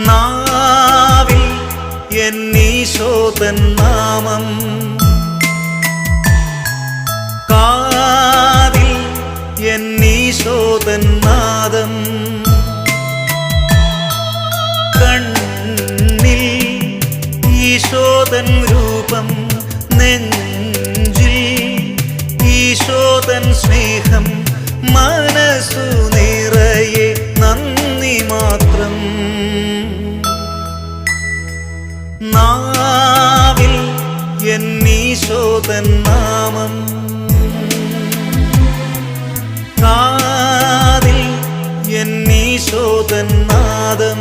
നാവിൽ എന്നീശോതൻ നാമം, കാതിൽ എന്നീശോതൻ നാദം, കണ്ണിൽ ഈശോതൻ രൂപം, നെഞ്ചിൽ ഈശോതൻ സ്നേഹം, മനസ്സു നിറയെ നന്ദി മാത്രം. നാവിൽ എന്നീശോതൻ നാമം, കാതിൽ എന്നീശോതൻ നാദം.